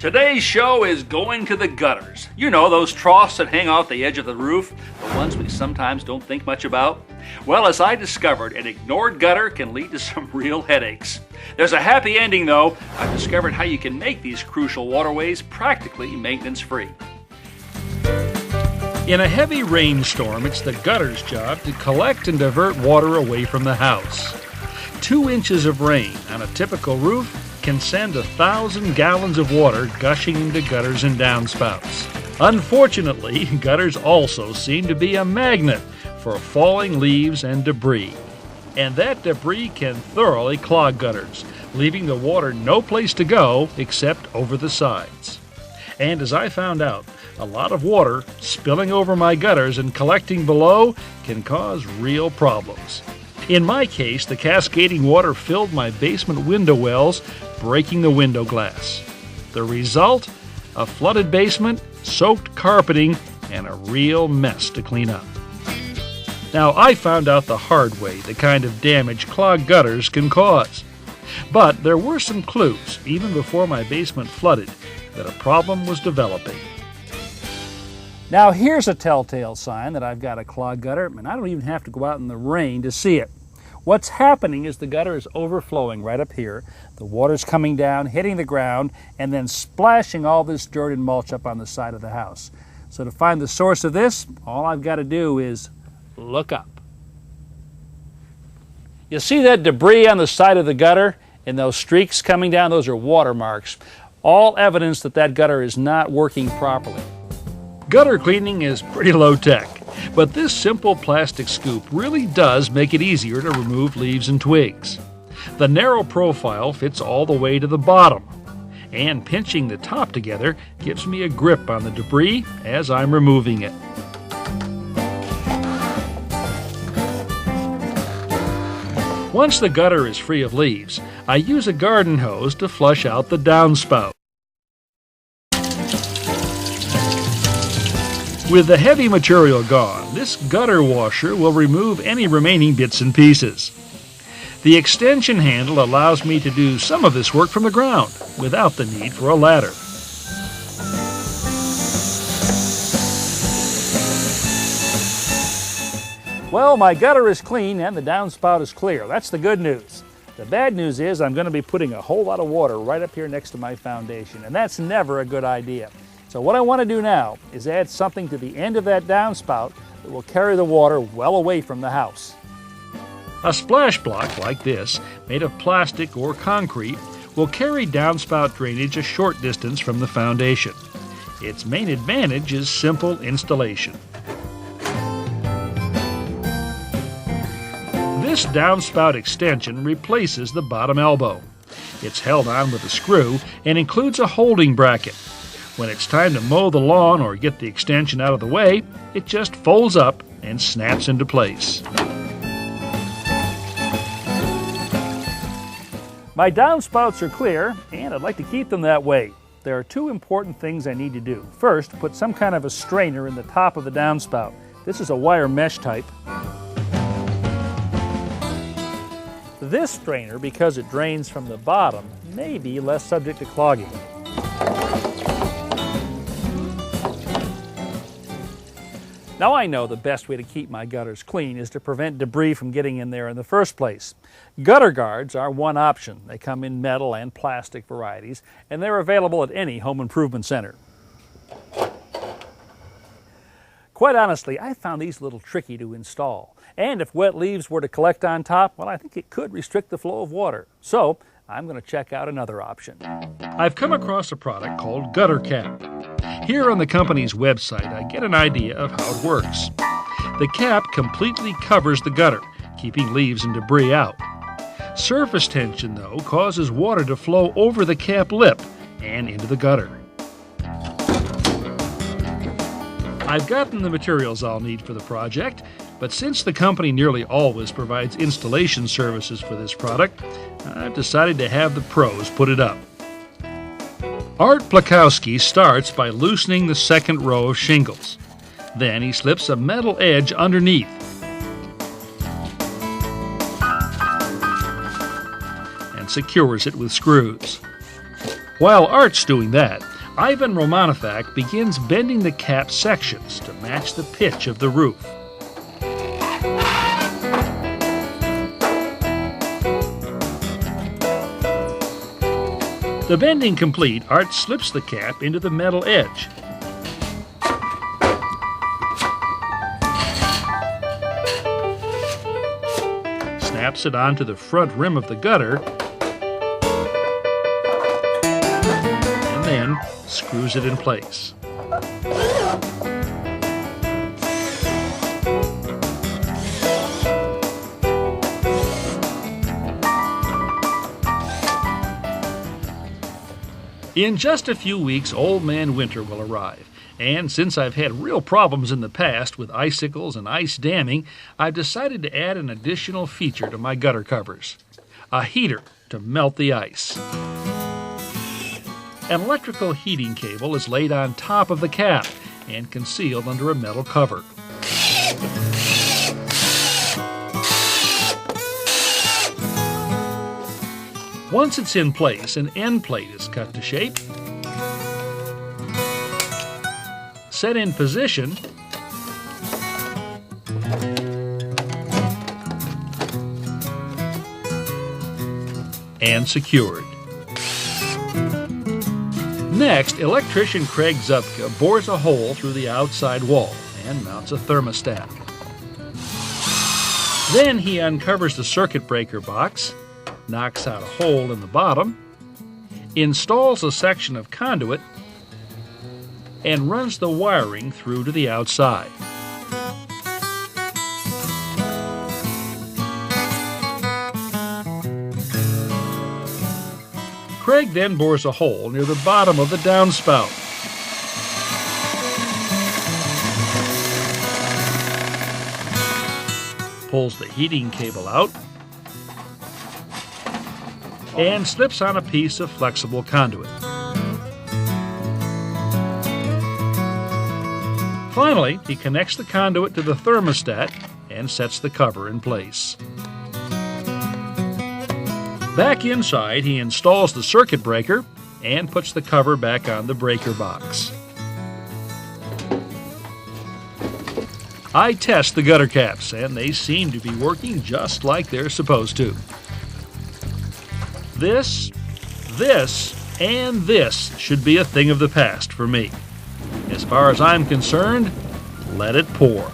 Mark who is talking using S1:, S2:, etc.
S1: Today's show is going to the gutters. You know, those troughs that hang off the edge of the roof, the ones we sometimes don't think much about. Well, as I discovered, an ignored gutter can lead to some real headaches. There's a happy ending, though. I've discovered how you can make these crucial waterways practically maintenance-free. In a heavy rainstorm, it's the gutter's job to collect and divert water away from the house. 2 inches of rain on a typical roof can send 1,000 gallons of water gushing into gutters and downspouts. Unfortunately, gutters also seem to be a magnet for falling leaves and debris. And that debris can thoroughly clog gutters, leaving the water no place to go except over the sides. And as I found out, a lot of water spilling over my gutters and collecting below can cause real problems. In my case, the cascading water filled my basement window wells, breaking the window glass. The result? A flooded basement, soaked carpeting, and a real mess to clean up. Now, I found out the hard way the kind of damage clogged gutters can cause. But there were some clues, even before my basement flooded, that a problem was developing. Now here's a telltale sign that I've got a clogged gutter, and I don't even have to go out in the rain to see it. What's happening is the gutter is overflowing right up here. The water's coming down, hitting the ground, and then splashing all this dirt and mulch up on the side of the house. So to find the source of this, all I've got to do is look up. You see that debris on the side of the gutter and those streaks coming down? Those are watermarks. All evidence that that gutter is not working properly. Gutter cleaning is pretty low tech, but this simple plastic scoop really does make it easier to remove leaves and twigs. The narrow profile fits all the way to the bottom, and pinching the top together gives me a grip on the debris as I'm removing it. Once the gutter is free of leaves, I use a garden hose to flush out the downspout. With the heavy material gone, this gutter washer will remove any remaining bits and pieces. The extension handle allows me to do some of this work from the ground without the need for a ladder. Well, my gutter is clean and the downspout is clear. That's the good news. The bad news is I'm going to be putting a whole lot of water right up here next to my foundation, and that's never a good idea. So what I want to do now is add something to the end of that downspout that will carry the water well away from the house. A splash block like this, made of plastic or concrete, will carry downspout drainage a short distance from the foundation. Its main advantage is simple installation. This downspout extension replaces the bottom elbow. It's held on with a screw and includes a holding bracket. When it's time to mow the lawn or get the extension out of the way, it just folds up and snaps into place. My downspouts are clear, and I'd like to keep them that way. There are 2 important things I need to do. First, put some kind of a strainer in the top of the downspout. This is a wire mesh type. This strainer, because it drains from the bottom, may be less subject to clogging. Now I know the best way to keep my gutters clean is to prevent debris from getting in there in the first place. Gutter guards are one option. They come in metal and plastic varieties, and they're available at any home improvement center. Quite honestly, I found these a little tricky to install. And if wet leaves were to collect on top, well, I think it could restrict the flow of water. So I'm going to check out another option. I've come across a product called Gutter Cap. Here on the company's website, I get an idea of how it works. The cap completely covers the gutter, keeping leaves and debris out. Surface tension, though, causes water to flow over the cap lip and into the gutter. I've gotten the materials I'll need for the project, but since the company nearly always provides installation services for this product, I've decided to have the pros put it up. Art Plakowski starts by loosening the second row of shingles. Then he slips a metal edge underneath. And secures it with screws. While Art's doing that, Ivan Romanovac begins bending the cap sections to match the pitch of the roof. The bending complete, Art slips the cap into the metal edge. Snaps it onto the front rim of the gutter, and then screws it in place. In just a few weeks, Old Man Winter will arrive, and since I've had real problems in the past with icicles and ice damming, I've decided to add an additional feature to my gutter covers: a heater to melt the ice. An electrical heating cable is laid on top of the cap and concealed under a metal cover. Once it's in place, an end plate is cut to shape, set in position, and secured. Next, electrician Craig Zupka bores a hole through the outside wall and mounts a thermostat. Then he uncovers the circuit breaker box, knocks out a hole in the bottom, installs a section of conduit, and runs the wiring through to the outside. Craig then bores a hole near the bottom of the downspout. Pulls the heating cable out and slips on a piece of flexible conduit. Finally, he connects the conduit to the thermostat and sets the cover in place. Back inside, he installs the circuit breaker and puts the cover back on the breaker box. I test the gutter caps, and they seem to be working just like they're supposed to. This, and this should be a thing of the past for me. As far as I'm concerned, let it pour.